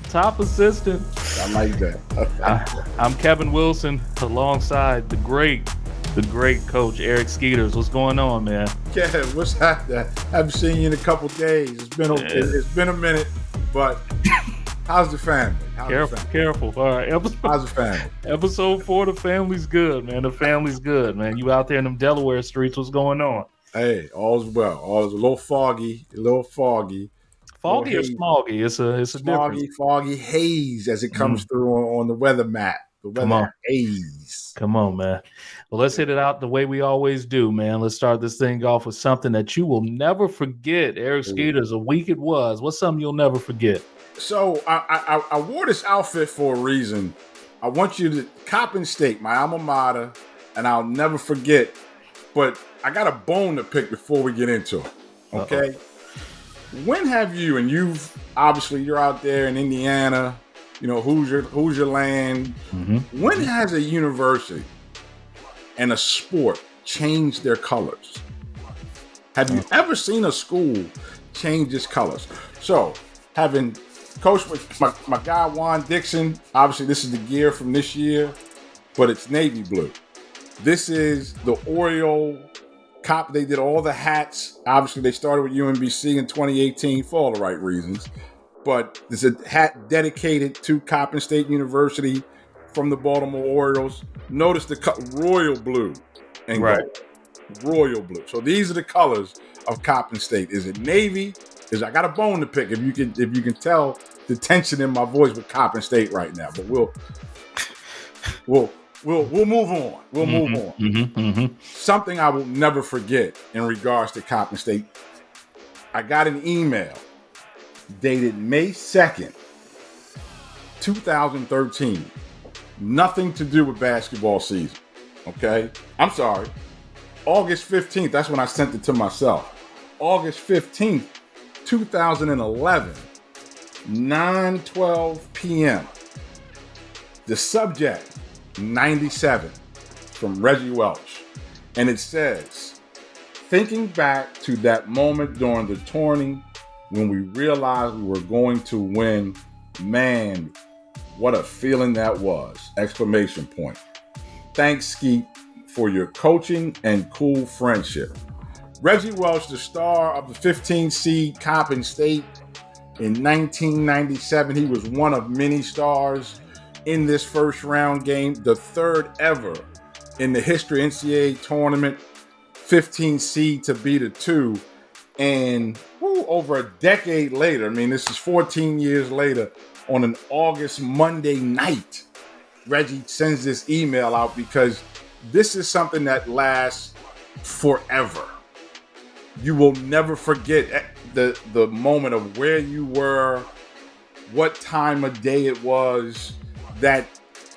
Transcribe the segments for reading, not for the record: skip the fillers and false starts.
Top assistant. I like that. I'm Kevin Wilson alongside the great coach Eric Skeeters. What's going on, man? Yeah, what's happening? I haven't seen you in a couple days. It's been a minute, but how's the family? Careful. All right, How's the family? episode 4. The family's good, man. The family's good, man. You out there in them Delaware streets? What's going on? Hey, all's well. All's a little foggy. Foggy or smoggy? It's a difference. Foggy haze as it comes through on the weather map. The weather haze. Come on, man. Well, let's hit it out the way we always do, man. Let's start this thing off with something that you will never forget. Eric Skeeters, a week it was. What's something you'll never forget? So I wore this outfit for a reason. I want you to Coppin State, my alma mater, and I'll never forget. But I got a bone to pick before we get into it. Okay. Uh-oh. When have you, and you're out there in Indiana, you know, who's your land? Mm-hmm. When has a university and a sport changed their colors? Have you ever seen a school change its colors? So, having coached with my guy Juan Dixon, obviously this is the gear from this year, but it's navy blue. This is the Oriole Cop. They did all the hats. Obviously, they started with UMBC in 2018 for all the right reasons. But there's a hat dedicated to Coppin State University from the Baltimore Orioles. Notice the royal blue and gold. Royal blue. So these are the colors of Coppin State. Is it navy? I got a bone to pick. If you can tell the tension in my voice with Coppin State right now. But we'll move on. We'll move on. Mm-hmm. Something I will never forget in regards to Coppin State. I got an email dated May 2nd, 2013. Nothing to do with basketball season. Okay? I'm sorry. August 15th, that's when I sent it to myself. August 15th, 2011, 9:12 p.m. The subject, 97, from Reggie Welch. And it says, thinking back to that moment during the tourney when we realized we were going to win, man, what a feeling that was! Exclamation point. Thanks, Skeet, for your coaching and cool friendship. Reggie Welch, the star of the 15 seed Coppin State in 1997. He was one of many stars in this first round game, the third ever in the history NCAA tournament, 15 seed to beat a 2. And over a decade later, I mean, this is 14 years later, on an August Monday night, Reggie sends this email out because this is something that lasts forever. You will never forget the moment of where you were, what time of day it was,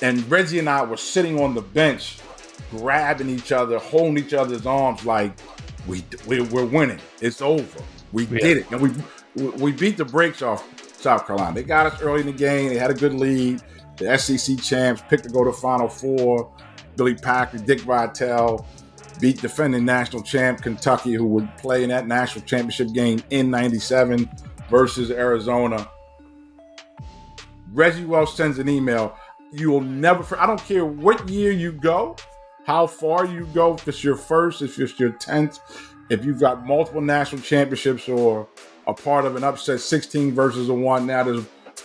and Reggie and I were sitting on the bench, grabbing each other, holding each other's arms like, we're winning. It's over. We did it. And we beat the brakes off South Carolina. They got us early in the game. They had a good lead. The SEC champs picked to go to Final Four. Billy Packer, Dick Vitale beat defending national champ Kentucky, who would play in that national championship game in 97 versus Arizona. Reggie Welch sends an email. You will never, I don't care what year you go, how far you go, if it's your first, if it's your 10th, if you've got multiple national championships or a part of an upset 16 versus a 1. Now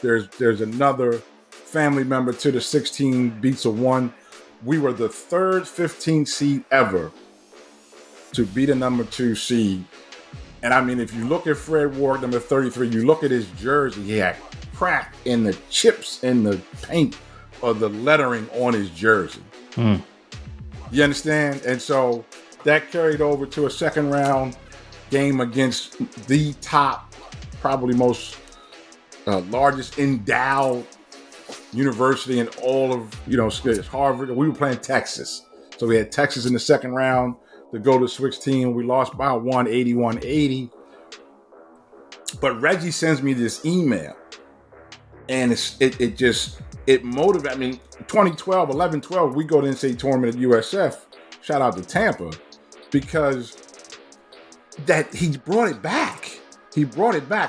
there's another family member to the 16 beats a 1. We were the third 15 seed ever to beat a number 2 seed. And I mean, if you look at Fred Ward, number 33, you look at his jersey, he had crack in the chips in the paint or the lettering on his jersey. You understand? And so that carried over to a second round game against the top, probably most largest endowed university in all of, Harvard. We were playing Texas. So we had Texas in the second round to go to Switch team. We lost by 81-80. But Reggie sends me this email, and it motivated me. 2012, 11-12, we go to the NCAA tournament at USF. Shout out to Tampa, because that he brought it back.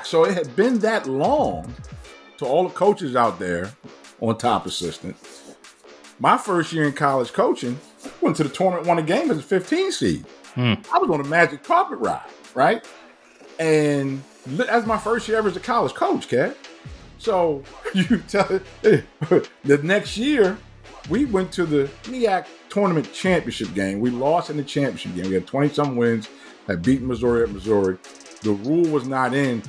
So it had been that long. to all the coaches out there on top assistant, my first year in college coaching, went to the tournament, won a game as a 15 seed. I was on a magic carpet ride, right? And that's my first year ever as a college coach, Kev. So you tell the next year, we went to the MEAC tournament championship game. We lost in the championship game. We had 20-some wins, had beaten Missouri at Missouri. The rule was not in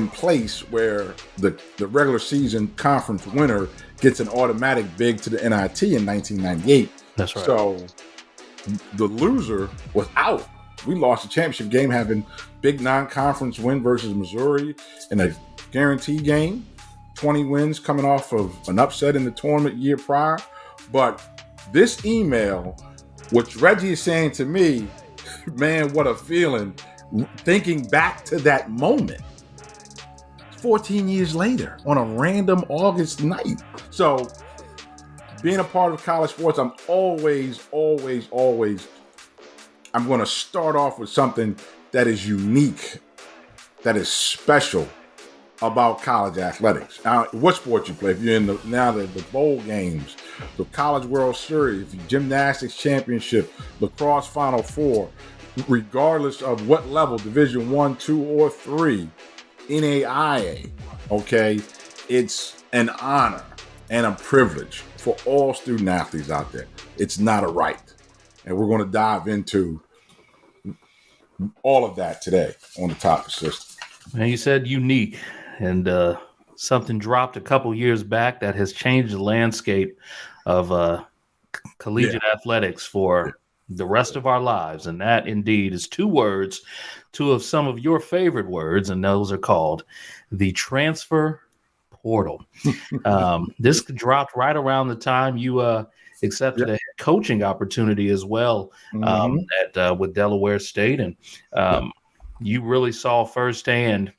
place where the regular season conference winner gets an automatic bid to the NIT in 1998. That's right. So the loser was out. We lost the championship game having big non-conference win versus Missouri in a guarantee game. 20 wins coming off of an upset in the tournament year prior. But this email, which Reggie is saying to me, man, what a feeling, thinking back to that moment. 14 years later on a random August night. So being a part of college sports, I'm always, I'm going to start off with something that is unique, that is special about college athletics. Now, what sport you play? If you're in the bowl games, the College World Series, gymnastics championship, lacrosse Final Four, regardless of what level, Division 1, 2, or 3, NAIA, okay, it's an honor and a privilege for all student athletes out there. It's not a right. And we're going to dive into all of that today on the top assistant. And you said unique, and something dropped a couple years back that has changed the landscape of collegiate athletics for the rest of our lives. And that indeed is two words, two of some of your favorite words, and those are called the transfer portal. This dropped right around the time you accepted a head coaching opportunity as well with Delaware State. And you really saw firsthand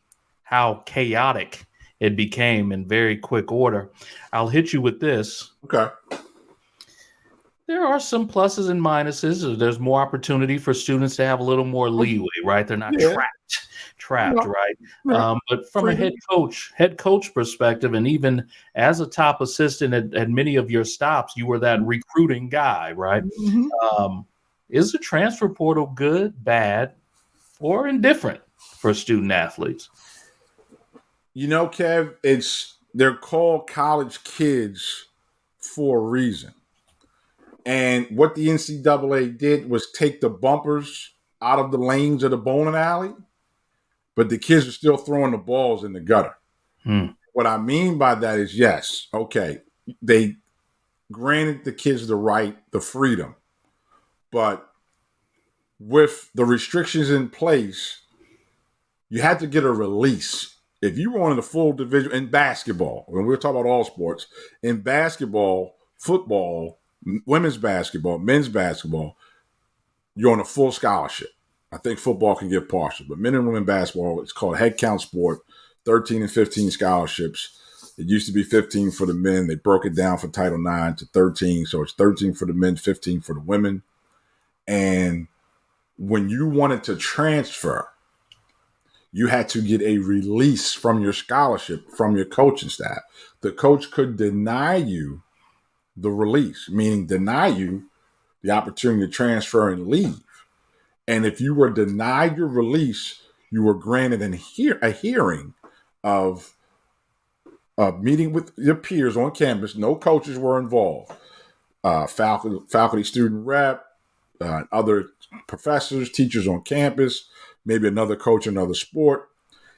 how chaotic it became in very quick order. I'll hit you with this. Okay. There are some pluses and minuses. There's more opportunity for students to have a little more leeway, right? They're not trapped, right? But from a head coach perspective, and even as a top assistant at many of your stops, you were that recruiting guy, right? Is the transfer portal good, bad, or indifferent for student athletes? You know, Kev, they're called college kids for a reason. And what the NCAA did was take the bumpers out of the lanes of the bowling alley, but the kids are still throwing the balls in the gutter. What I mean by that is, yes, okay, they granted the kids the right, the freedom, but with the restrictions in place, you had to get a release. If you were on the full division in basketball, when we're talking about all sports, in basketball, football, women's basketball, men's basketball, you're on a full scholarship. I think football can get partial, but men and women basketball, it's called head count sport, 13 and 15 scholarships. It used to be 15 for the men. They broke it down for Title IX to 13. So it's 13 for the men, 15 for the women. And when you wanted to transfer, you had to get a release from your scholarship, from your coaching staff. The coach could deny you the release, meaning deny you the opportunity to transfer and leave. And if you were denied your release, you were granted a hearing of a meeting with your peers on campus. No coaches were involved. Faculty student rep, other professors, teachers on campus, maybe another coach, another sport,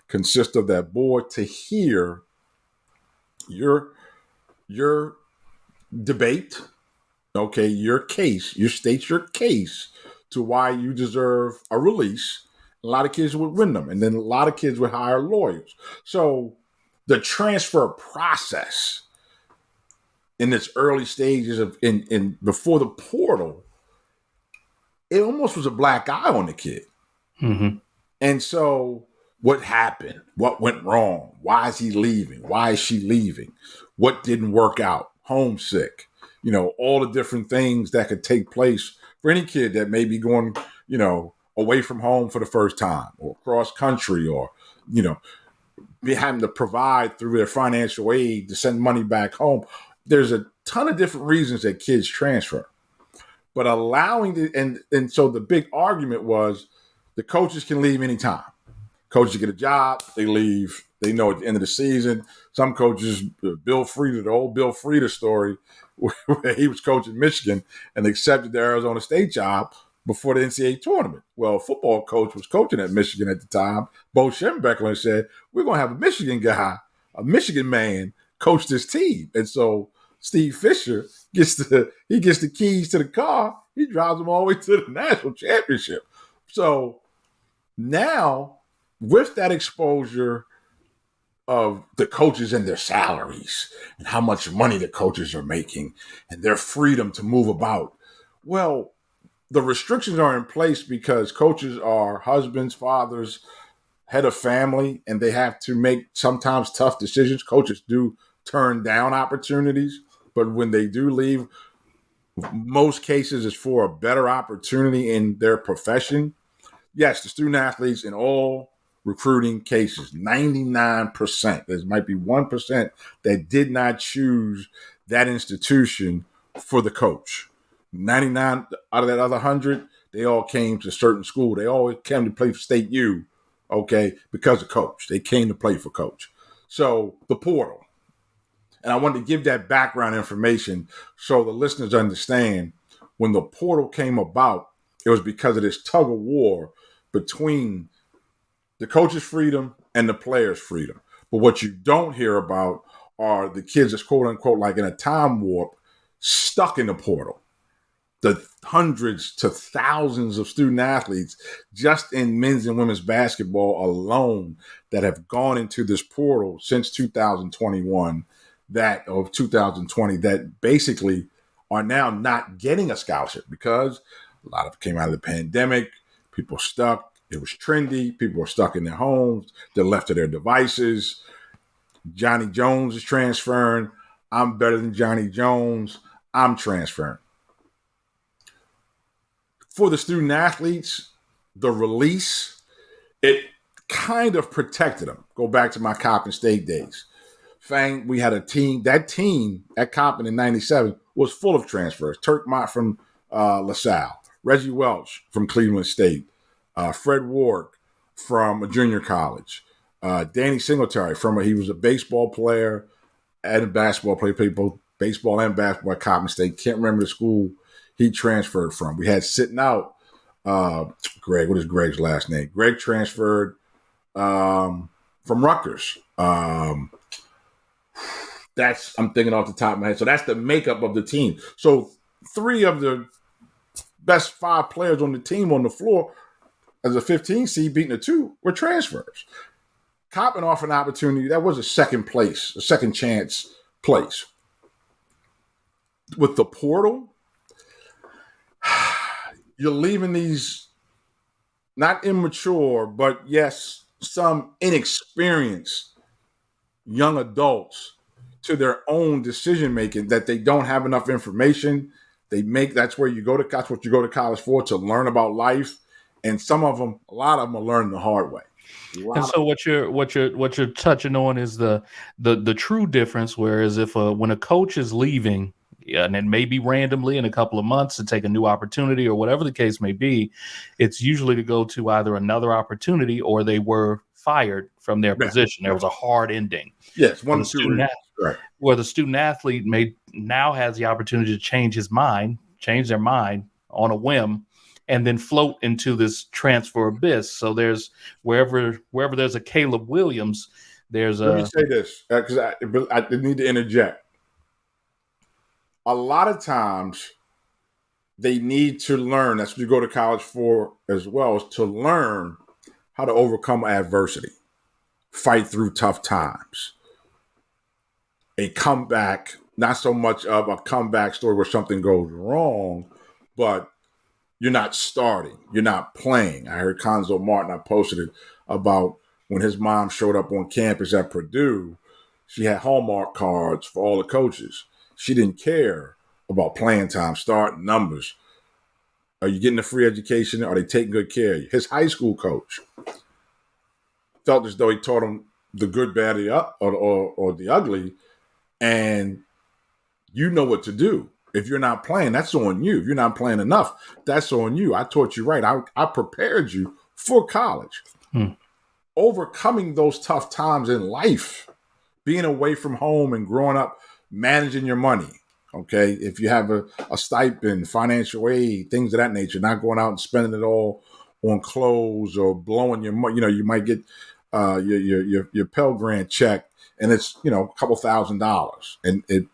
consist of that board to hear your debate, okay, your case, you state your case to why you deserve a release. A lot of kids would win them, and then a lot of kids would hire lawyers. So the transfer process in its early stages of in before the portal, it almost was a black eye on the kid. And so what happened? What went wrong? Why is he leaving? Why is she leaving? What didn't work out? Homesick, all the different things that could take place for any kid that may be going, away from home for the first time or cross country or, having to provide through their financial aid to send money back home. There's a ton of different reasons that kids transfer. But allowing and so the big argument was the coaches can leave anytime. Coaches get a job, they leave. They know at the end of the season. Some coaches, Bill Frieda, the old Bill Frieda story, where he was coaching Michigan and accepted the Arizona State job before the NCAA tournament. Well, a football coach was coaching at Michigan at the time. Bo Schembechler said, "We're going to have a Michigan guy, a Michigan man, coach this team." And so Steve Fisher gets the keys to the car. He drives them all the way to the national championship. So now, with that exposure of the coaches and their salaries and how much money the coaches are making and their freedom to move about, well, the restrictions are in place because coaches are husbands, fathers, head of family, and they have to make sometimes tough decisions. Coaches do turn down opportunities, but when they do leave, most cases it's for a better opportunity in their profession. Yes, the student athletes in all recruiting cases, 99%, there might be 1% that did not choose that institution for the coach. 99 out of that other 100, they all came to a certain school. They all came to play for State U, okay, because of coach. They came to play for coach. So the portal. And I wanted to give that background information so the listeners understand when the portal came about, it was because of this tug of war between the coach's freedom and the player's freedom. But what you don't hear about are the kids that's quote unquote like in a time warp, stuck in the portal. The hundreds to thousands of student athletes just in men's and women's basketball alone that have gone into this portal since 2021, that of 2020, that basically are now not getting a scholarship because a lot of it came out of the pandemic. People stuck. It was trendy. People were stuck in their homes. They're left to their devices. Johnny Jones is transferring. I'm better than Johnny Jones. I'm transferring. For the student athletes, the release, it kind of protected them. Go back to my Coppin State days. Fang, we had a team. That team at Coppin in '97 was full of transfers. Turk Mott from LaSalle, Reggie Welch from Cleveland State, Fred Ward from a junior college, Danny Singletary he was a baseball player and a basketball player, played both baseball and basketball at Coppin State. Can't remember the school he transferred from. We had sitting out Greg. What is Greg's last name? Greg transferred from Rutgers. I'm thinking off the top of my head. So that's the makeup of the team. So 3 of the best 5 players on the team on the floor as a 15 seed beating the 2 were transfers. Coppin offered an opportunity. That was a second chance place. With the portal, you're leaving these not immature, but yes, some inexperienced young adults to their own decision making, that they don't have enough information. That's what you go to college for, to learn about life. And a lot of them are learning the hard way. And so what you're touching on is the true difference. Whereas when a coach is leaving, and it may be randomly in a couple of months to take a new opportunity or whatever the case may be, it's usually to go to either another opportunity or they were fired from their position. There was a hard ending. Yes, one student, right. Where the student athlete now has the opportunity to change their mind on a whim, and then float into this transfer abyss. So there's wherever there's a Caleb Williams, there's Let me say this because I need to interject. A lot of times they need to learn. That's what you go to college for as well, is to learn how to overcome adversity, fight through tough times. A comeback, not so much of a comeback story where something goes wrong, but you're not starting. You're not playing. I heard Conzo Martin, I posted it, about when his mom showed up on campus at Purdue, she had Hallmark cards for all the coaches. She didn't care about playing time, starting numbers. Are you getting a free education? Are they taking good care of you? His high school coach felt as though he taught him the good, bad, or the ugly, and you know what to do. If you're not playing, that's on you. If you're not playing enough, that's on you. I taught you right. I prepared you for college. Overcoming those tough times in life, being away from home and growing up, managing your money. Okay. If you have a stipend, financial aid, things of that nature, not going out and spending it all on clothes or blowing your money. You might get your Pell Grant check and it's, a couple $1,000s, and it,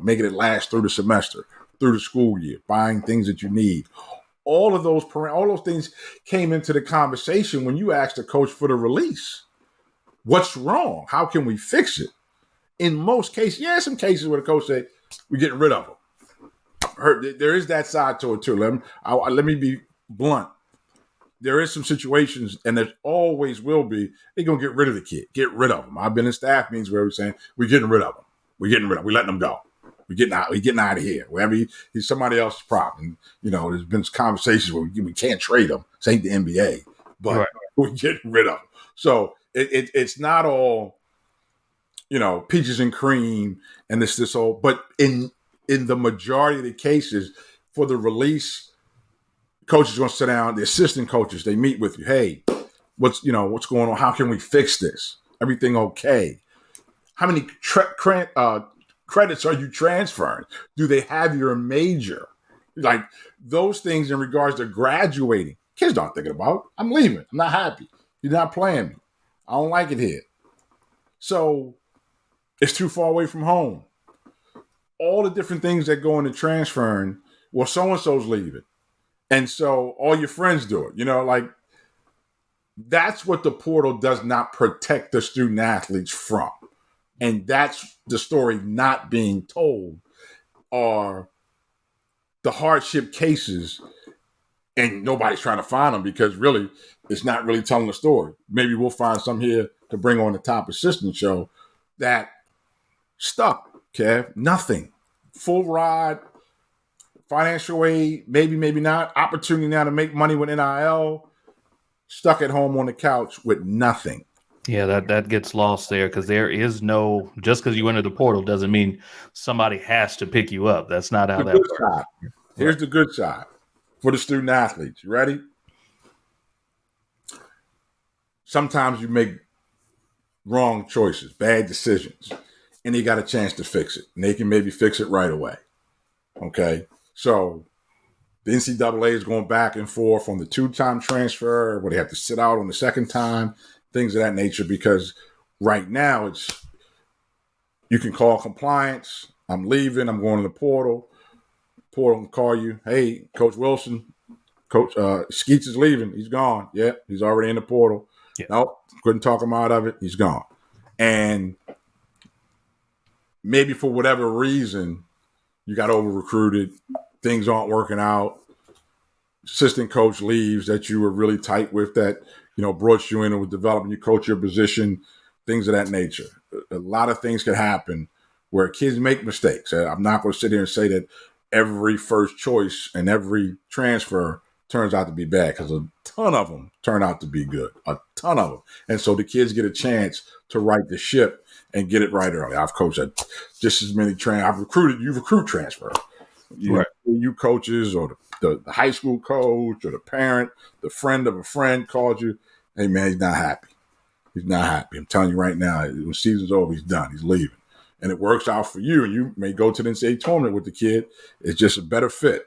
making it last through the semester, through the school year, buying things that you need. All those things came into the conversation when you asked the coach for the release. What's wrong? How can we fix it? In most cases, some cases where the coach say, we're getting rid of them. There is that side to it too. Let me be blunt. There is some situations, and there always will be, they're going to get rid of the kid. Get rid of them. I've been in staff meetings where we're saying, we're getting rid of them. We're letting them go. We're getting out of here. Wherever he's somebody else's problem. There's been conversations where we can't trade him. This ain't the NBA, but right. We're getting rid of them. So it's not all, peaches and cream and this all. But in the majority of the cases, for the release, coaches are going to sit down. The assistant coaches, they meet with you. Hey, what's going on? How can we fix this? Everything okay? How many credits are you transferring? Do they have your major? Like those things in regards to graduating. Kids aren't thinking about. I'm leaving. I'm not happy. You're not playing me. I don't like it here. So it's too far away from home. All the different things that go into transferring. Well, so-and-so's leaving. And so all your friends do it. That's what the portal does not protect the student athletes from. And that's the story not being told, are the hardship cases, and nobody's trying to find them because really it's not really telling the story. Maybe we'll find some here to bring on the top assistant show that stuck, Kev, nothing. Full ride, financial aid, maybe not. Opportunity now to make money with NIL, stuck at home on the couch with nothing. Yeah, that gets lost there because there is no, just because you enter the portal doesn't mean somebody has to pick you up. That's not how that works. Side. Here's the good side for the student athletes. You ready? Sometimes you make wrong choices, bad decisions, and they got a chance to fix it. And they can maybe fix it right away. Okay? So the NCAA is going back and forth on the 2-time transfer, where they have to sit out on the second time, things of that nature, because right now you can call compliance. I'm leaving. I'm going to the portal. Portal can call you. Hey, Coach Wilson, Coach Skeets is leaving. He's gone. Yeah, he's already in the portal. Yeah. Nope, couldn't talk him out of it. He's gone. And maybe for whatever reason, you got over-recruited. Things aren't working out. Assistant coach leaves that you were really tight with, that brought you in and was developing you, coach your position, things of that nature. A lot of things can happen where kids make mistakes. I'm not going to sit here and say that every first choice and every transfer turns out to be bad, because a ton of them turn out to be good, a ton of them. And so the kids get a chance to right the ship and get it right early. I've coached at just as many I've recruited, you recruit transfer. You coaches or the high school coach or the parent, the friend of a friend called you. Hey, man, he's not happy. He's not happy. I'm telling you right now, when season's over, he's done. He's leaving. And it works out for you, and you may go to the NCAA tournament with the kid. It's just a better fit.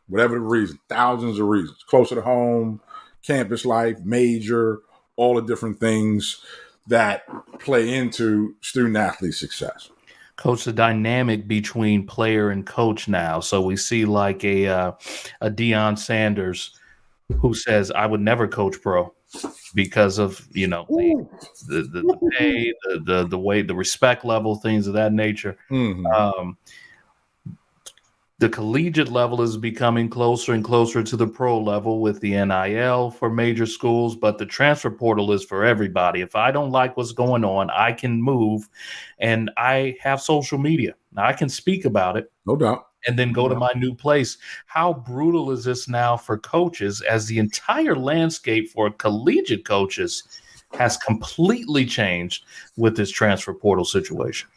Whatever the reason, thousands of reasons. Closer to home, campus life, major, all the different things that play into student-athlete success. Coach, the dynamic between player and coach now. So we see like a Deion Sanders who says, I would never coach pro because of, the pay, the way, the respect level, things of that nature. Mm-hmm. The collegiate level is becoming closer and closer to the pro level with the NIL for major schools, but the transfer portal is for everybody. If I don't like what's going on, I can move, and I have social media. Now I can speak about it. No doubt. And then go to my new place. How brutal is this now for coaches, as the entire landscape for collegiate coaches has completely changed with this transfer portal situation.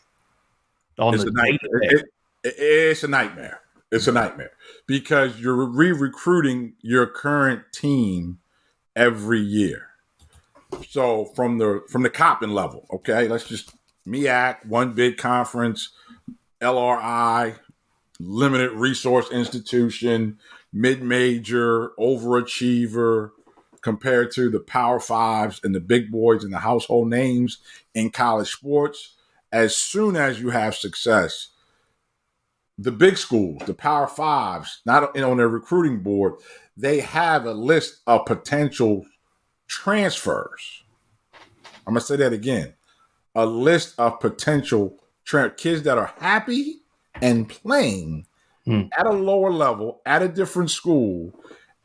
On It's the a nightmare. day-to-day. It's a nightmare. It's a nightmare because you're re-recruiting your current team every year. So from the Coppin level, okay, let's just MEAC, one big conference, LRI, limited resource institution, mid-major, overachiever, compared to the Power Fives and the big boys and the household names in college sports. As soon as you have success, the big schools, the Power Fives, not on their recruiting board, they have a list of potential transfers. I'm gonna say that again: a list of potential kids that are happy and playing at a lower level at a different school.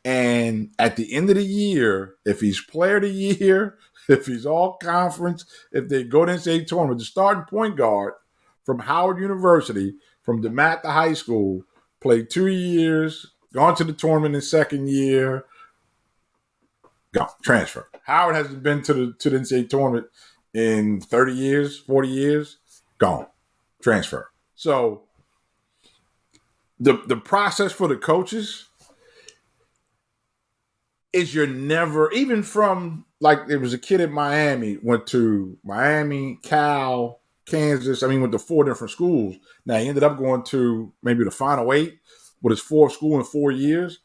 And at the end of the year, if he's player of the year, if he's all conference, if they go to the NCAA tournament, the starting point guard from Howard University, from DeMatt to high school, played 2 years, gone to the tournament in second year, gone, transfer. Howard hasn't been to the NCAA tournament in 30 years, 40 years, gone, transfer. So the process for the coaches is you're never, even from, like, there was a kid in Miami, went to Miami, Cal, Kansas. I mean, went to 4 different schools. Now, he ended up going to maybe the Final 8 with his 4th school in 4 years.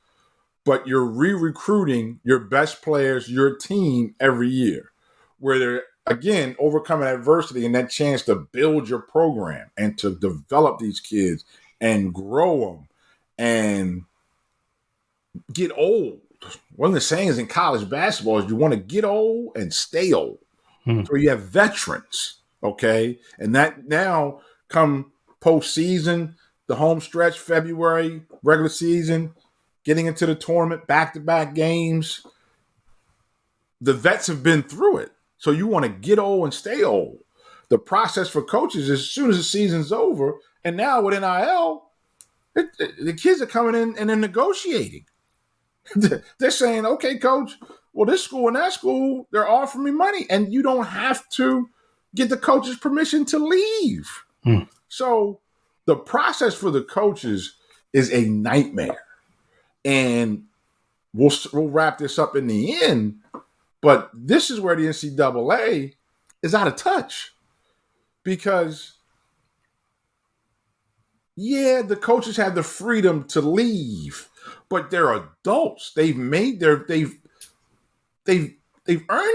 But you're re-recruiting your best players, your team every year, where they're, again, overcoming adversity and that chance to build your program and to develop these kids and grow them and get old. One of the sayings in college basketball is you want to get old and stay old. So you have veterans, okay? And that now come postseason, the home stretch, February, regular season, getting into the tournament, back-to-back games. The vets have been through it. So you want to get old and stay old. The process for coaches is as soon as the season's over, and now with NIL, the kids are coming in and they're negotiating. They're saying, okay, coach, well, this school and that school, they're offering me money, and you don't have to get the coach's permission to leave. So the process for the coaches is a nightmare. And we'll wrap this up in the end, but this is where the NCAA is out of touch. Because, yeah, the coaches have the freedom to leave, but they're adults. They've earned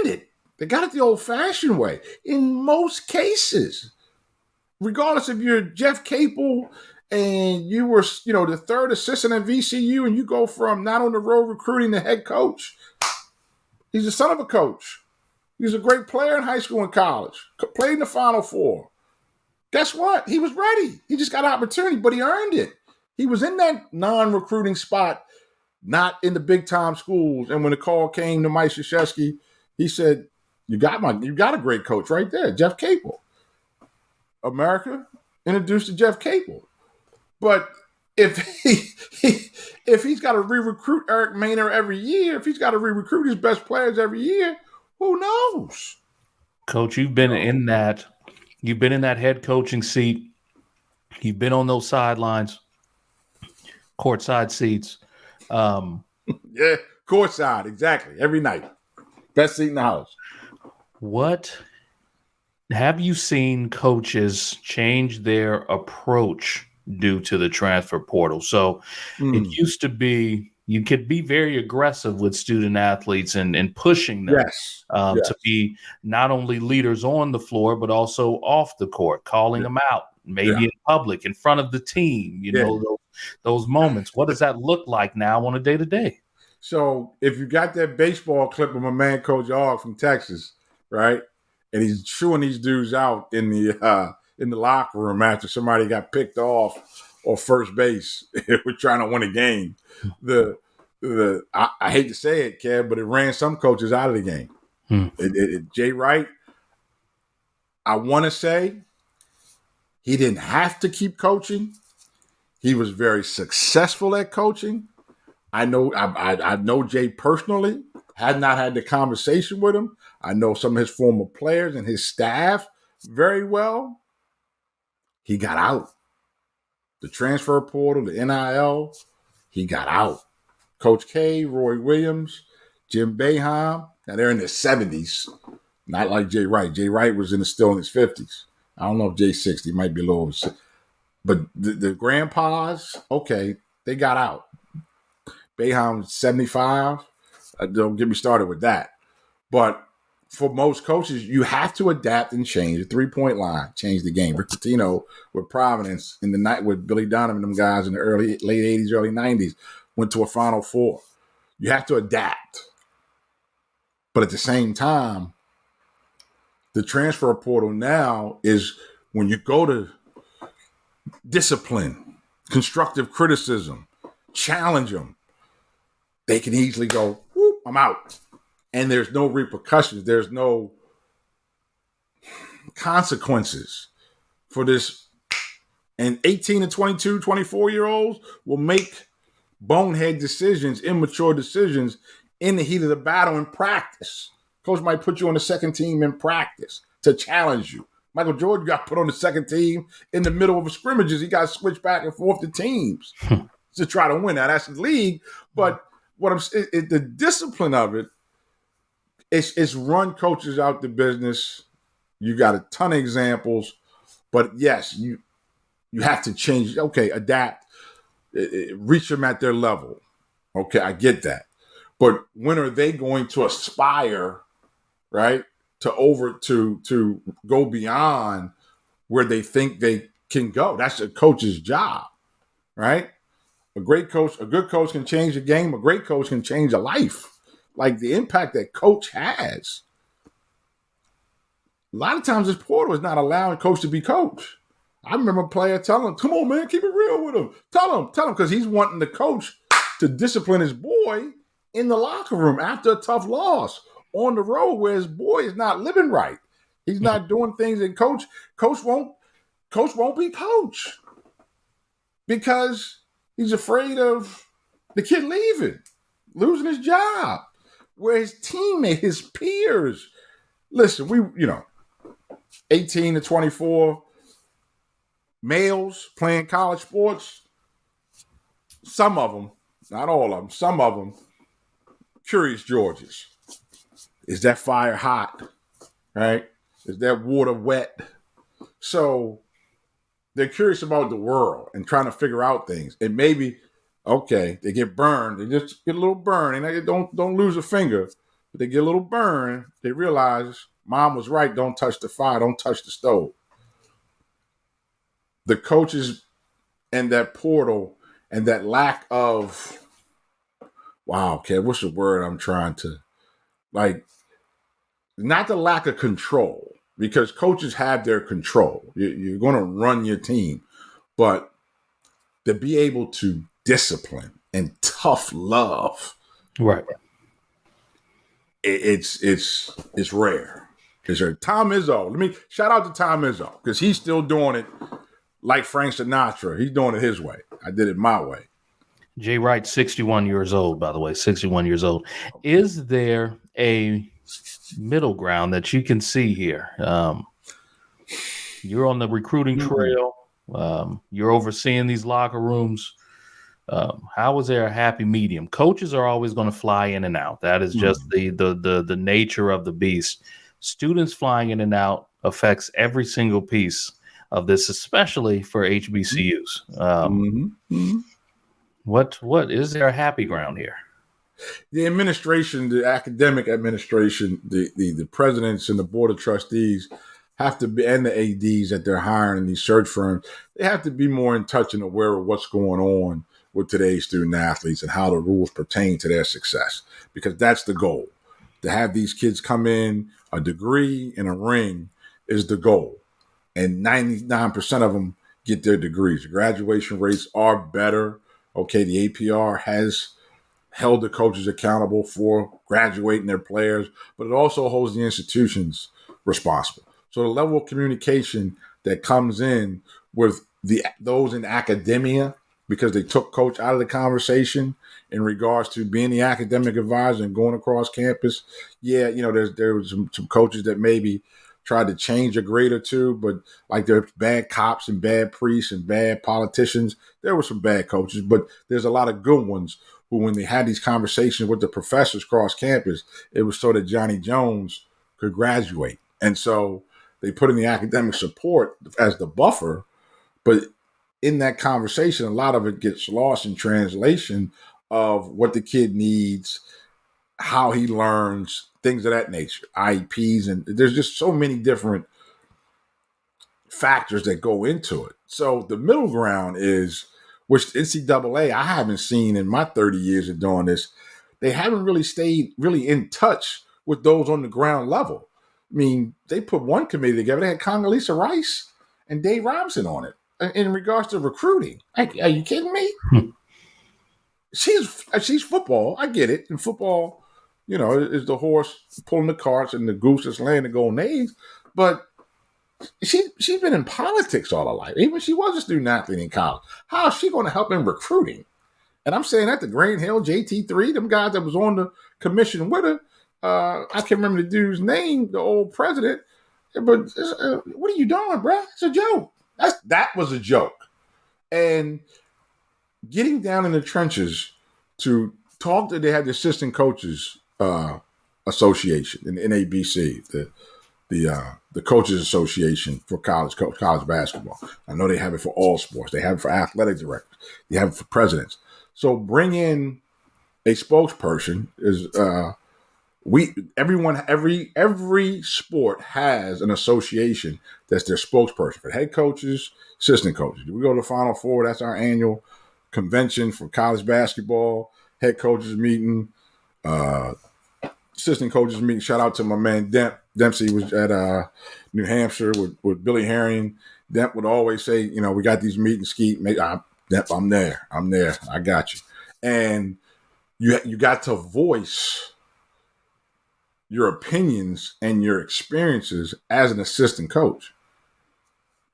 it. They got it the old-fashioned way. In most cases, regardless if you're Jeff Capel and you were, the 3rd assistant at VCU, and you go from not on the road recruiting to head coach. He's the son of a coach. He was a great player in high school and college. Played in the Final Four. Guess what? He was ready. He just got opportunity, but he earned it. He was in that non-recruiting spot, not in the big-time schools. And when the call came to Mike Krzyzewski, he said, you got a great coach right there, Jeff Capel. America introduced to Jeff Capel. But if he's got to re-recruit Eric Maynard every year, if he's got to re-recruit his best players every year, who knows? Coach, you've been in that head coaching seat. You've been on those sidelines, courtside seats. Yeah, courtside, exactly. Every night. Best seat in the house. What have you seen coaches change their approach due to the transfer portal? So it used to be you could be very aggressive with student athletes and pushing them to be not only leaders on the floor, but also off the court, calling them out, maybe in public, in front of the team, those moments. What does that look like now on a day-to-day? So if you got that baseball clip of my man, Coach Ogg from Texas, right? And he's chewing these dudes out in the locker room after somebody got picked off or first base. We're trying to win a game. I hate to say it, Kev, but it ran some coaches out of the game. Jay Wright, I want to say he didn't have to keep coaching. He was very successful at coaching. I know Jay personally. Had not had the conversation with him. I know some of his former players and his staff very well. He got out. The transfer portal, the NIL, he got out. Coach K, Roy Williams, Jim Boeheim, now they're in their 70s. Not like Jay Wright. Jay Wright was still in his 50s. I don't know if Jay's 60, might be a little over. But the grandpas, okay, they got out. Boeheim's 75. Don't get me started with that. But for most coaches, you have to adapt and change. The 3-point line changed the game. Rick Pitino with Providence in the night with Billy Donovan, them guys in the late 80s, early 90s, went to a Final Four. You have to adapt. But at the same time, the transfer portal now is when you go to discipline, constructive criticism, challenge them, they can easily go, whoop, I'm out. And there's no repercussions. There's no consequences for this. And 18 to 22, 24-year-olds will make bonehead decisions, immature decisions in the heat of the battle in practice. Coach might put you on the second team in practice to challenge you. Michael Jordan got put on the second team in the middle of scrimmages. He got switched back and forth to teams to try to win. Now, that's the league. But what I'm saying, the discipline of it, it's run coaches out the business. You got a ton of examples. But, yes, you have to change. Okay, adapt. Reach them at their level. Okay, I get that. But when are they going to aspire, right, to go beyond where they think they can go? That's a coach's job, right? A good coach can change a game. A great coach can change a life. Like the impact that coach has. A lot of times this portal is not allowing coach to be coach. I remember a player telling him, come on, man, keep it real with him. Tell him, because he's wanting the coach to discipline his boy in the locker room after a tough loss on the road where his boy is not living right. He's not doing things that coach won't be coach because he's afraid of the kid leaving, losing his job, where his teammate, his peers. Listen, 18 to 24 males playing college sports, some of them, not all of them, some of them, Curious Georges. Is that fire hot? Right? Is that water wet? So they're curious about the world and trying to figure out things. And maybe, okay, they get burned. They just get a little burn. And they don't lose a finger. But they get a little burn. They realize mom was right. Don't touch the fire. Don't touch the stove. The coaches and that portal and that lack of, wow, Kev, what's the word I'm trying to, not the lack of control, because coaches have their control. You're going to run your team, but to be able to discipline and tough love, right? It's rare. It's rare. Tom Izzo, let me shout out to Tom Izzo because he's still doing it like Frank Sinatra. He's doing it his way. I did it my way. Jay Wright, 61 years old, by the way, 61 years old. Is there a middle ground that you can see here? You're on the recruiting trail. You're overseeing these locker rooms. How is there a happy medium? Coaches are always going to fly in and out. That is just the nature of the beast. Students flying in and out affects every single piece of this, especially for HBCUs. What is there a happy ground here? The administration, the academic administration, the presidents and the board of trustees have to be, and the ADs that they're hiring in these search firms, they have to be more in touch and aware of what's going on with today's student athletes and how the rules pertain to their success, because that's the goal. To have these kids come in, a degree and a ring is the goal. And 99% of them get their degrees. The graduation rates are better. Okay, the APR has held the coaches accountable for graduating their players, but it also holds the institutions responsible. So the level of communication that comes in with those in academia because they took coach out of the conversation in regards to being the academic advisor and going across campus. Yeah, there was some coaches that maybe tried to change a grade or two, but like there's bad cops and bad priests and bad politicians. There were some bad coaches, but there's a lot of good ones who, when they had these conversations with the professors across campus, it was so that Johnny Jones could graduate. And so they put in the academic support as the buffer, but in that conversation, a lot of it gets lost in translation of what the kid needs, how he learns, things of that nature, IEPs, and there's just so many different factors that go into it. So the middle ground is, which NCAA I haven't seen in my 30 years of doing this, they haven't really stayed really in touch with those on the ground level. I mean, they put one committee together. They had Condoleezza Rice and Dave Robinson on it in regards to recruiting. Are you kidding me? She's football. I get it. And football, is the horse pulling the carts and the goose is laying the golden eggs. But she's been in politics all her life. Even she was a student athlete in college. How is she going to help in recruiting? And I'm saying that to Grant Hill, JT3, them guys that was on the commission with her. I can't remember the dude's name, the old president. But what are you doing, bro? It's a joke. That was a joke. And getting down in the trenches to talk to, they had the assistant coaches association in NABC, the coaches association for college basketball. I know they have it for all sports. They have it for athletic directors. They have it for presidents. So bring in a spokesperson. Every sport has an association that's their spokesperson for head coaches, assistant coaches. We go to the Final Four. That's our annual convention for college basketball. Head coaches meeting, assistant coaches meeting. Shout out to my man Dempsey was at New Hampshire with Billy Herring. Demp would always say, we got these meetings, Skeet. Demp, I'm there. I got you. And you got to voice your opinions and your experiences as an assistant coach.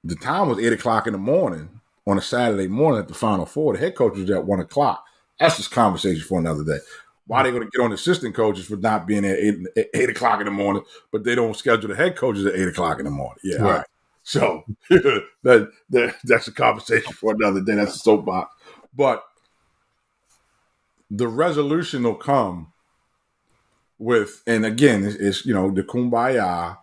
The time was 8:00 in the morning on a Saturday morning at the Final Four. The head coach was at 1:00. That's just conversation for another day. Why are they going to get on assistant coaches for not being at 8:00 in the morning, but they don't schedule the head coaches at 8:00 in the morning? Yeah, right. All right. So that's a conversation for another day. That's a soapbox. But the resolution will come with, and again, it's the kumbaya,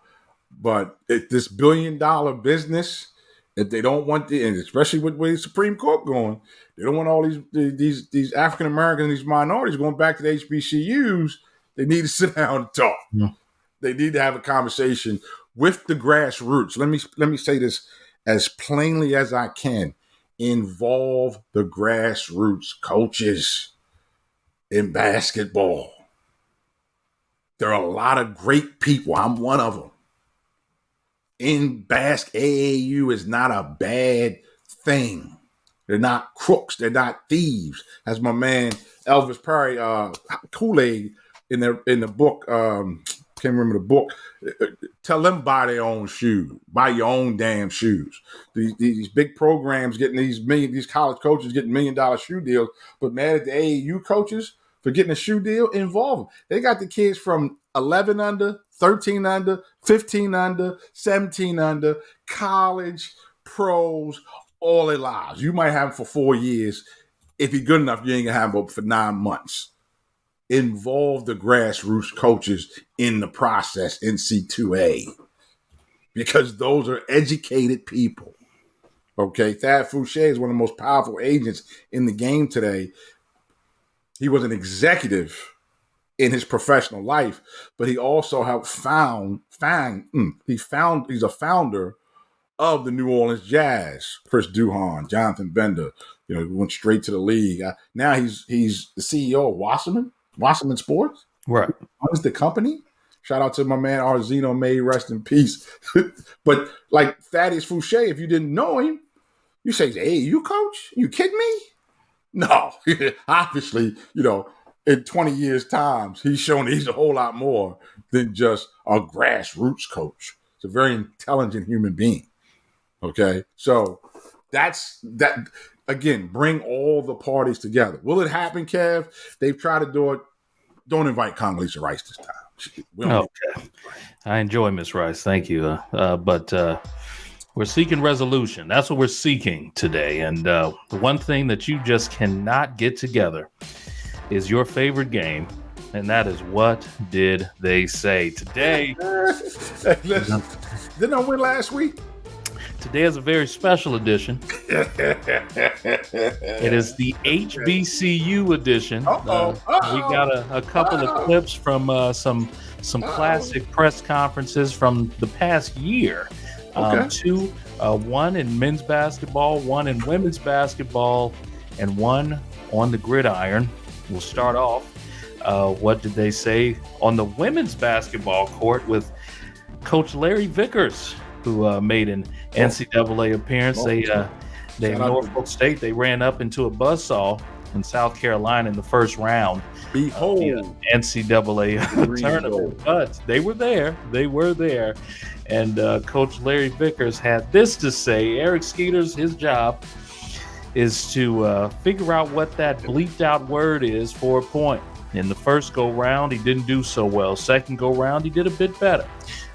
but this $1 billion business, if they don't want and especially with the Supreme Court going, they don't want all these African Americans, these minorities going back to the HBCUs. They need to sit down and talk. Yeah. They need to have a conversation with the grassroots. Let me say this as plainly as I can. Involve the grassroots coaches in basketball. There are a lot of great people. I'm one of them. In AAU is not a bad thing. They're not crooks. They're not thieves. As my man Elvis Perry, Kool-Aid in the book, can't remember the book. Tell them buy their own shoes. Buy your own damn shoes. These big programs getting these college coaches getting $1 million shoe deals, but mad at the AAU coaches for getting a shoe deal. Involve them. They got the kids from 11 under, 13 under, 15 under, 17 under, college, pros, all their lives. You might have them for 4 years. If you're good enough, you ain't gonna have them for 9 months. Involve the grassroots coaches in the process, NC2A, because those are educated people. Okay, Thad Fouché is one of the most powerful agents in the game today. He was an executive in his professional life, but he also helped he's a founder of the New Orleans Jazz. Chris Duhon, Jonathan Bender, went straight to the league. Now he's the CEO of Wasserman Sports. Right. Owns the company. Shout out to my man Arzino May, rest in peace. But like Thaddeus Fouché, if you didn't know him, you say, hey, you coach? You kidding me? No. Obviously, in 20 years' time, he's shown he's a whole lot more than just a grassroots coach. He's a very intelligent human being. Okay? So that's that. again, bring all the parties together. Will it happen, Kev? They've tried to do it. Don't invite Condoleezza Rice this time. We don't Okay. I enjoy Miss Rice. Thank you. But we're seeking resolution. That's what we're seeking today. And the one thing that you just cannot get together is your favorite game. And that is What Did They Say? Today. Didn't I win last week? Today is a very special edition. It is the HBCU edition. We got a couple of clips from some classic press conferences from the past year. Two, one in men's basketball, one in women's basketball, and one on the gridiron. We'll start off. What did they say on the women's basketball court with Coach Larry Vickers, who made an NCAA appearance. They Norfolk State. They ran up into a buzzsaw in South Carolina in the first round. Behold, the NCAA tournament. But they were there. They were there. And Coach Larry Vickers had this to say. Eric Skeeters, his job is to figure out what that bleeped out word is for a point. In the first go round, he didn't do so well. Second go round, he did a bit better.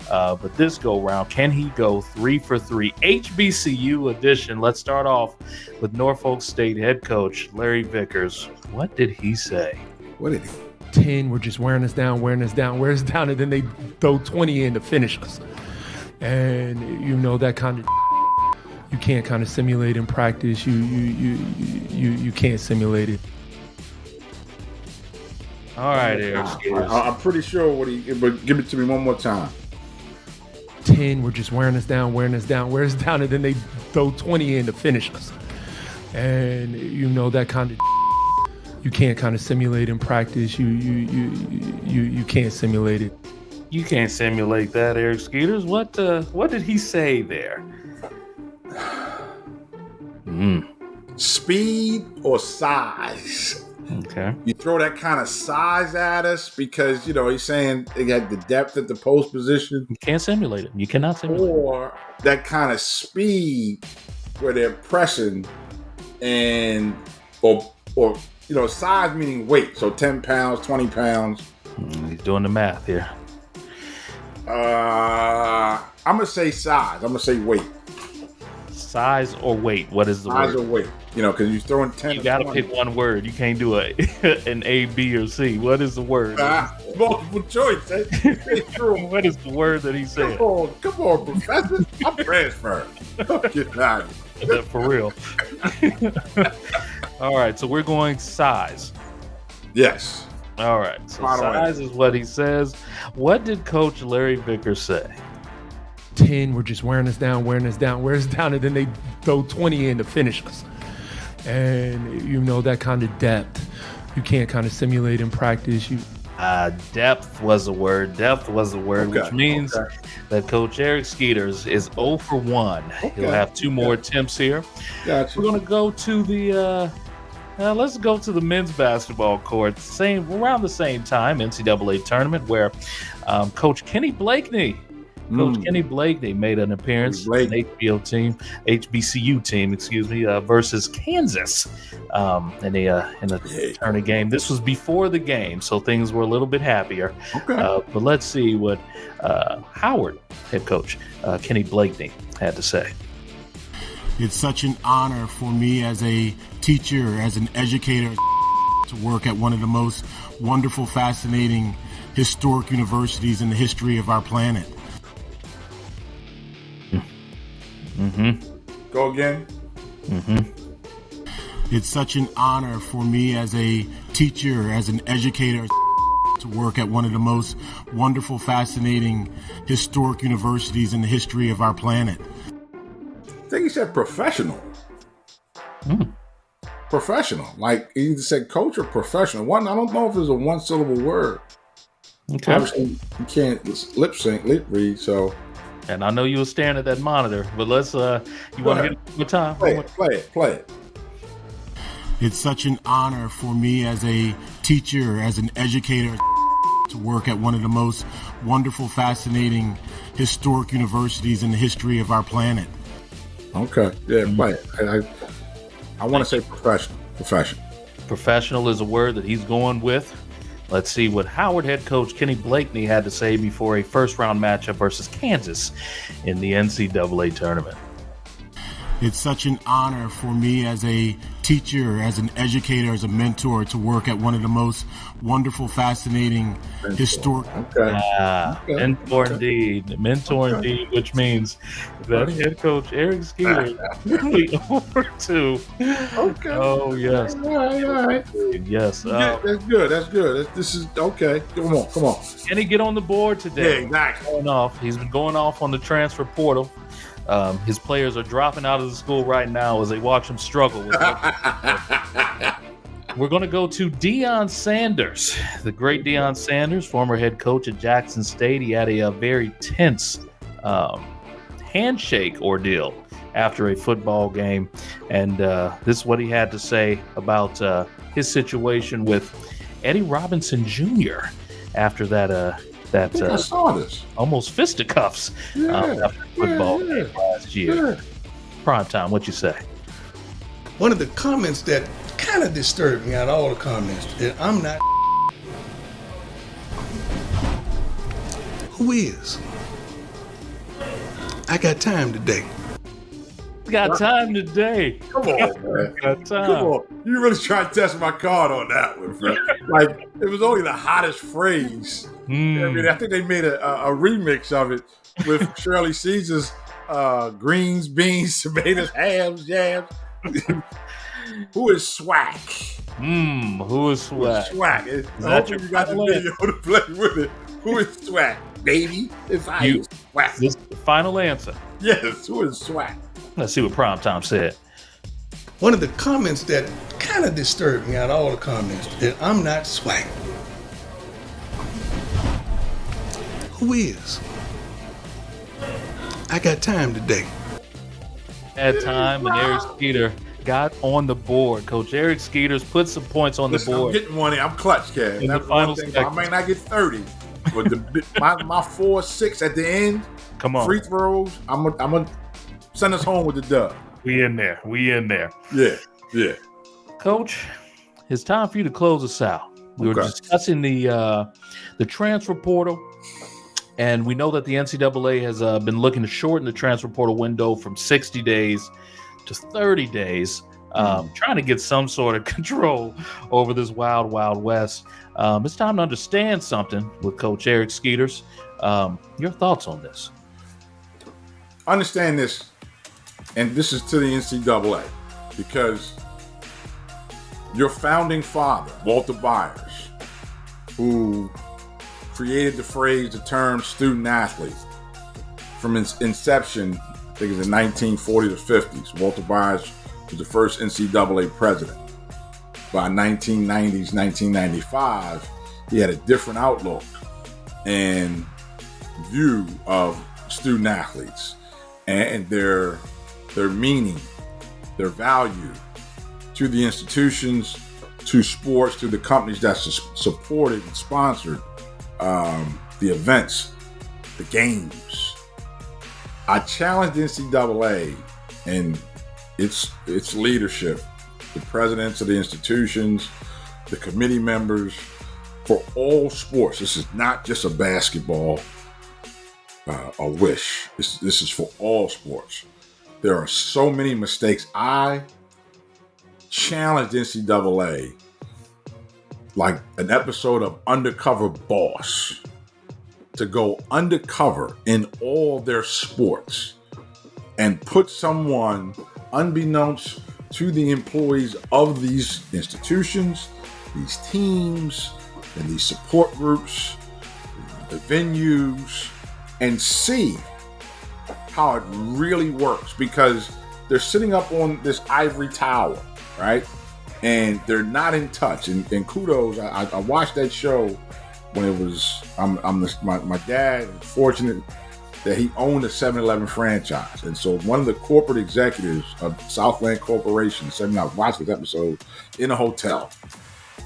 But this go round, can he go 3 for 3? HBCU edition. Let's start off with Norfolk State head coach Larry Vickers. What did he say? What did he? 10 were just wearing us down, and then they throw 20 in to finish us. And that kind of you can't kind of simulate in practice. You can't simulate it. All right, Eric Skeeters. I'm pretty sure but give it to me one more time. 10 were just wearing us down, and then they throw 20 in to finish us. And that kind of you can't kind of simulate in practice. You can't simulate it. You can't simulate that, Eric Skeeters. What did he say there? Speed or size? Okay. You throw that kind of size at us because, he's saying they got the depth at the post position. You can't simulate it. You cannot simulate it. Or that kind of speed where they're pressing or size meaning weight. So 10 pounds, 20 pounds. He's doing the math here. I'm going to say size. I'm going to say weight. Size or weight? What is the size word? Size or weight. Because you're throwing 10. You got to pick one word. You can't do an A, B, or C. What is the word? Multiple choice. What is the word that he said? Come on, professor. I'm transferring. Get out of here. For real. All right, so we're going size. Yes. All right, so size is what he says. What did Coach Larry Vickers say? 10 were just wearing us down, and then they throw 20 in to finish us. And that kind of depth you can't kind of simulate in practice. Depth was a word. Which means that Coach Eric Skeeters is 0 for 1. He'll have 2 more attempts here. Gotcha. We're going to go to the let's go to the men's basketball court. Around the same time, NCAA tournament, where Coach Kenny Blakeney made an appearance in an HBCU team, versus Kansas in a tournament game. This was before the game, so things were a little bit happier. Okay. But let's see what Howard head coach Kenny Blakeney had to say. It's such an honor for me as a teacher, as an educator, to work at one of the most wonderful, fascinating, historic universities in the history of our planet. Go again. It's such an honor for me as a teacher, as an educator, to work at one of the most wonderful, fascinating, historic universities in the history of our planet. I think he said professional. Professional. Like he either said coach or professional. I don't know if it's a one-syllable word. Okay. Obviously, you can't lip read, so. And I know you were staring at that monitor, but let's, you want to hit it one more time? Play it. It's such an honor for me as a teacher, as an educator, to work at one of the most wonderful, fascinating, historic universities in the history of our planet. Okay, yeah, play it. I want to say professional. Professional is a word that he's going with. Let's see what Howard head coach Kenny Blakeney had to say before a first-round matchup versus Kansas in the NCAA tournament. It's such an honor for me as a teacher, as an educator, as a mentor to work at one of the most wonderful, fascinating, historic. Mentor indeed, which means that head coach Eric Skeeters moving over to. Okay. Oh yes. All right. Yes. That's good. This is okay. Come on. Can he get on the board today? Yeah, exactly. He's been going off on the transfer portal. His players are dropping out of the school right now as they watch him struggle with We're going to go to Deion Sanders, the great Deion Sanders, former head coach at Jackson State. He had a very tense handshake ordeal after a football game, and this is what he had to say about his situation with Eddie Robinson Jr. after that. I saw this. Almost fisticuffs after football game last year. Prime time, what you say? One of the comments that kind of disturbed me out of all the comments that I'm not. Who is? I got time today. Got time today. Come on, man. Got time. Come on. You really tried to test my card on that one, bro. Like, it was only the hottest phrase. I mean, I think they made a remix of it with Shirley Caesar's greens, beans, tomatoes, hams, yams. Who is swag? Who is swag? Swag. Hopefully you got the video to play with it. Who is swag, baby? If I use swag. This is the final answer. Yes, who is swag? Let's see what Prime Time said. One of the comments that kind of disturbed me out of all the comments that I'm not swag. Who is? I got time today. At time, and Eric Skeeter got on the board. Coach Eric Skeeters put some points on the board. I'm getting one. I'm clutch, Kev. That's one thing. I may not get 30, but my 4-6 at the end. Come on, free throws. I'm gonna send us home with the dub. We in there. Yeah. Coach, it's time for you to close us out. We were discussing the transfer portal, and we know that the NCAA has been looking to shorten the transfer portal window from 60 days to 30 days, trying to get some sort of control over this wild, wild west. It's time to understand something with Coach Eric Skeeters. Your thoughts on this? Understand this, and this is to the NCAA, because your founding father, Walter Byers, who created the term student athlete from its inception, I think it was in 1940 to 50s. Walter Byers was the first NCAA president. By 1990s, 1995, he had a different outlook and view of student athletes and their meaning, their value to the institutions, to sports, to the companies that supported and sponsored the events, the games. I challenge the NCAA and its leadership, the presidents of the institutions, the committee members, for all sports. This is not just a basketball a wish. This is for all sports. There are so many mistakes. I challenge the NCAA, like an episode of Undercover Boss, to go undercover in all their sports and put someone, unbeknownst to the employees of these institutions, these teams, and these support groups, the venues, and see how it really works, because they're sitting up on this ivory tower, right? And they're not in touch. And kudos, I watched that show when it was, my dad, fortunate that he owned a 7-Eleven franchise. And so one of the corporate executives of Southland Corporation, I watched this episode in a hotel.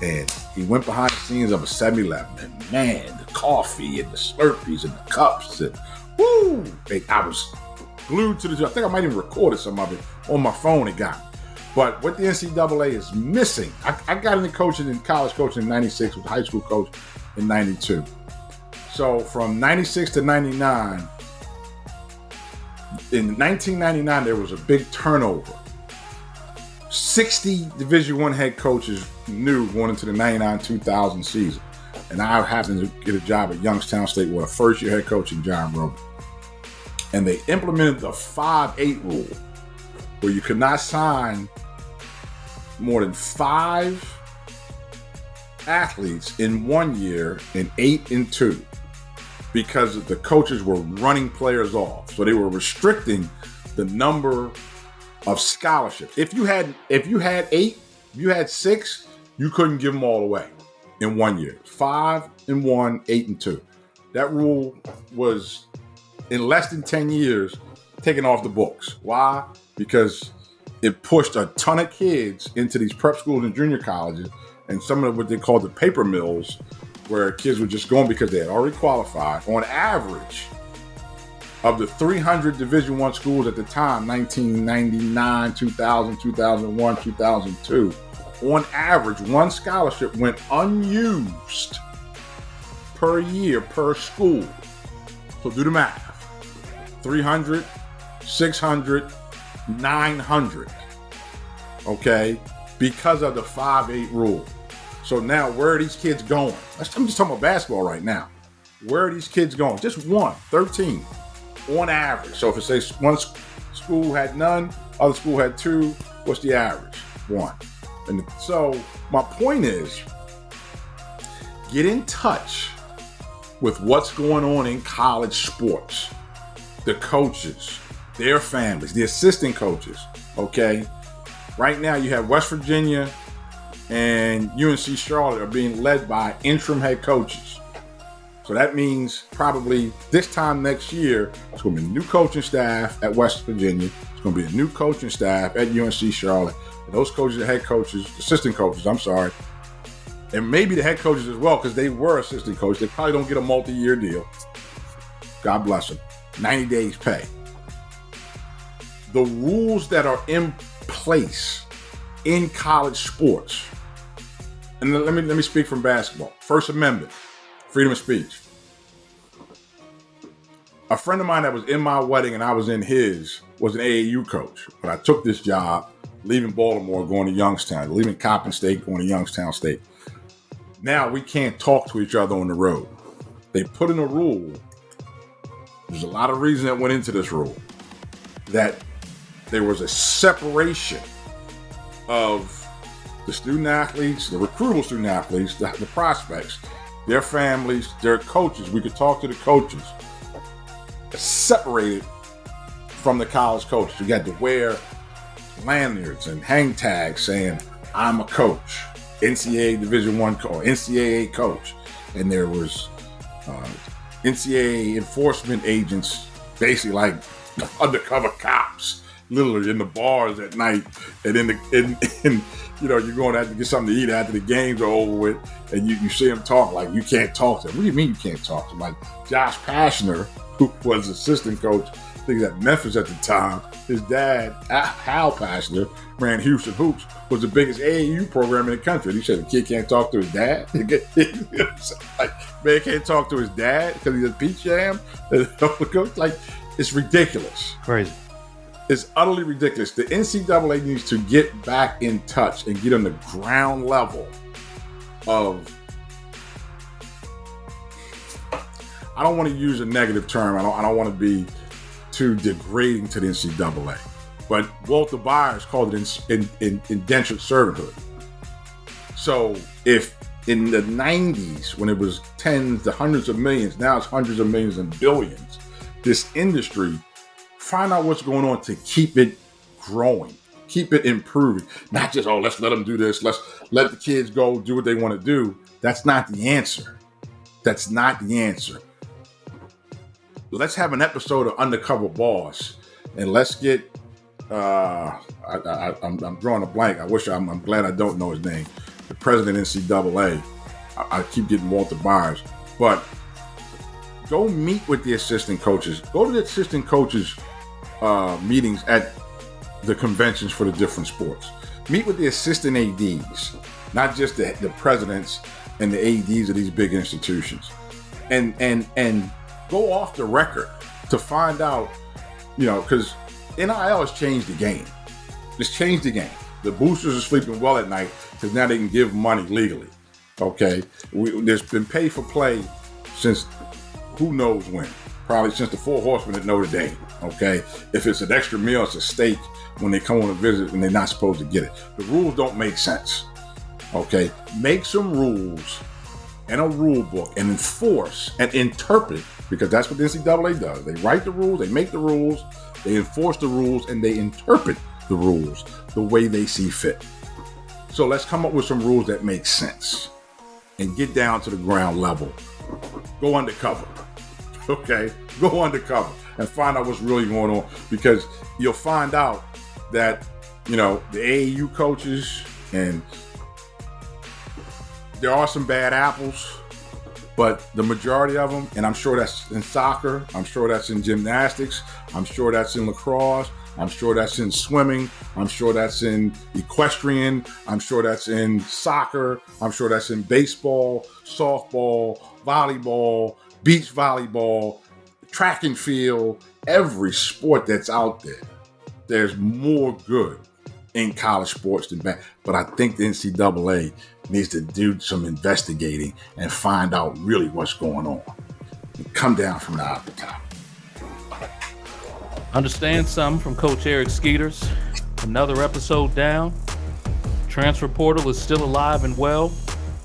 And he went behind the scenes of a 7-Eleven, and man, the coffee and the Slurpees and the cups, and woo! I was glued to the. I think I might even recorded some of it on my phone. It got me. But what the NCAA is missing, I got into coaching in college coaching in 96, was a high school coach in 92. So from 96 to 99, in 1999, there was a big turnover. 60 Division I head coaches knew going into the 99-2000 season. And I happened to get a job at Youngstown State with a first-year head coach in John Roman. And they implemented the 5-8 rule, where you could not sign more than 5 athletes in 1 year and 8 in 2, because the coaches were running players off. So they were restricting the number of scholarships. If you had 8, you had 6, you couldn't give them all away in 1 year. 5 in 1, 8 in 2. That rule was, in less than 10 years, taken off the books. Why? Because it pushed a ton of kids into these prep schools and junior colleges, and some of what they called the paper mills, where kids were just going because they had already qualified. On average, of the 300 Division I schools at the time, 1999, 2000, 2001, 2002, on average, 1 scholarship went unused per year per school. So do the math. 300, 600, 900. Okay? Because of the 5-8 rule. So now, where are these kids going? I'm just talking about basketball right now. Where are these kids going? Just 13 on average. So if it says one school had none, other school had 2, what's the average? 1. And so my point is, get in touch with what's going on in college sports. The coaches, their families, the assistant coaches, okay? Right now you have West Virginia and UNC Charlotte are being led by interim head coaches. So that means probably this time next year, it's going to be a new coaching staff at West Virginia. It's going to be a new coaching staff at UNC Charlotte. And those coaches are head coaches, assistant coaches, and maybe the head coaches as well, because they were assistant coaches. They probably don't get a multi-year deal. God bless them. 90 days pay. The rules that are in place in college sports, and let me speak from basketball. First Amendment, freedom of speech. A friend of mine that was in my wedding and I was in his was an AAU coach. But I took this job, leaving Baltimore, going to Youngstown, leaving Coppin State, going to Youngstown State. Now we can't talk to each other on the road. They put in a rule. There's a lot of reasons that went into this rule, that there was a separation of the student athletes, the recruitable student athletes, the prospects, their families, their coaches. We could talk to the coaches. Separated from the college coaches. You got to wear lanyards and hang tags saying, I'm a coach, NCAA Division I coach, NCAA coach. And there was NCAA enforcement agents, basically like undercover cops, literally in the bars at night, and you're going to have to get something to eat after the games are over with, and you see them talk like you can't talk to them. What do you mean you can't talk to them? Like Josh Pashner, who was assistant coach, I think at Memphis at the time, his dad, Hal Pashner, ran Houston Hoops, was the biggest AAU program in the country. And he said the kid can't talk to his dad. Like, man can't talk to his dad because he's a peach jam. Like, it's ridiculous. Crazy. It's utterly ridiculous. The NCAA needs to get back in touch and get on the ground level of, I don't want to use a negative term. I don't want to be too degrading to the NCAA. But Walter Byers called it indentured servanthood. So if in the 90s, when it was tens to hundreds of millions, now it's hundreds of millions and billions, this industry, find out what's going on to keep it growing, keep it improving. Not just, let's let them do this. Let's let the kids go do what they want to do. That's not the answer. That's not the answer. Let's have an episode of Undercover Boss, and let's get, I'm drawing a blank. I'm glad I don't know his name. The president of NCAA. I keep getting Walter Byers, but go meet with the assistant coaches. Go to the assistant coaches meetings at the conventions for the different sports. Meet with the assistant ADs, not just the presidents and the ADs of these big institutions, and go off the record to find out, because NIL has changed the game. It's changed the game. The boosters are sleeping well at night because now they can give money legally. Okay, there's been pay for play since who knows when. Probably since the Four Horsemen at Notre Dame. Okay, if it's an extra meal, it's a steak when they come on a visit and they're not supposed to get it. The rules don't make sense. Okay, make some rules and a rule book and enforce and interpret, because that's what the NCAA does. They write the rules, they make the rules, they enforce the rules, and they interpret the rules the way they see fit. So let's come up with some rules that make sense and get down to the ground level. Go undercover. Okay, go undercover and find out what's really going on, because you'll find out that, the AAU coaches, and there are some bad apples, but the majority of them, and I'm sure that's in soccer, I'm sure that's in gymnastics, I'm sure that's in lacrosse, I'm sure that's in swimming, I'm sure that's in equestrian, I'm sure that's in soccer, I'm sure that's in baseball, softball, volleyball, beach volleyball, track and field, every sport that's out there. There's more good in college sports than bad. But I think the NCAA needs to do some investigating and find out really what's going on. And come down from the top. Understand something from Coach Eric Skeeters. Another episode down. Transfer portal is still alive and well,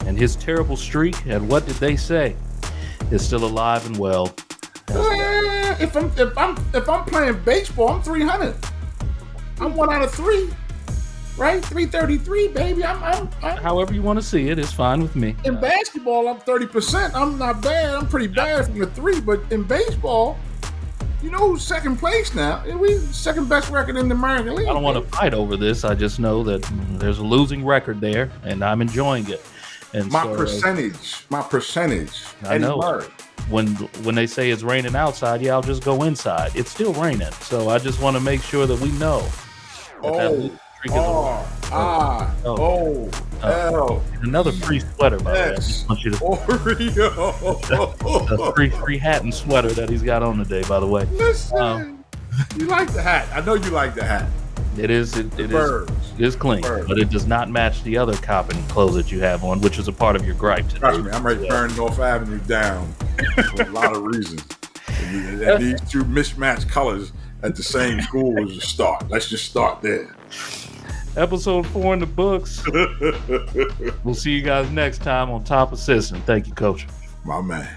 and his terrible streak at What Did They Say is still alive and well. If I'm playing baseball, I'm 300. I'm 1 out of 3, right? 333, baby. I'm however you want to see it, it's fine with me. In basketball, I'm 30%. I'm not bad. I'm pretty bad from the 3, but in baseball, who's second place now? We second best record in the American League. I don't want to fight over this. I just know that there's a losing record there, and I'm enjoying it. And my percentage. I know. When they say it's raining outside, I'll just go inside. It's still raining, so I just want to make sure that we know. Another free sweater, by the way. I just want you to a free hat and sweater that he's got on today, by the way. Listen, you like the hat. I know you like the hat. It is clean, but it does not match the other Coppin clothes that you have on, which is a part of your gripe today. Trust me, I'm ready to burn North Avenue down for a lot of reasons. And these two mismatched colors at the same school is a start. Let's just start there. Episode 4 in the books. We'll see you guys next time on Top Assistant. Thank you, Coach. My man.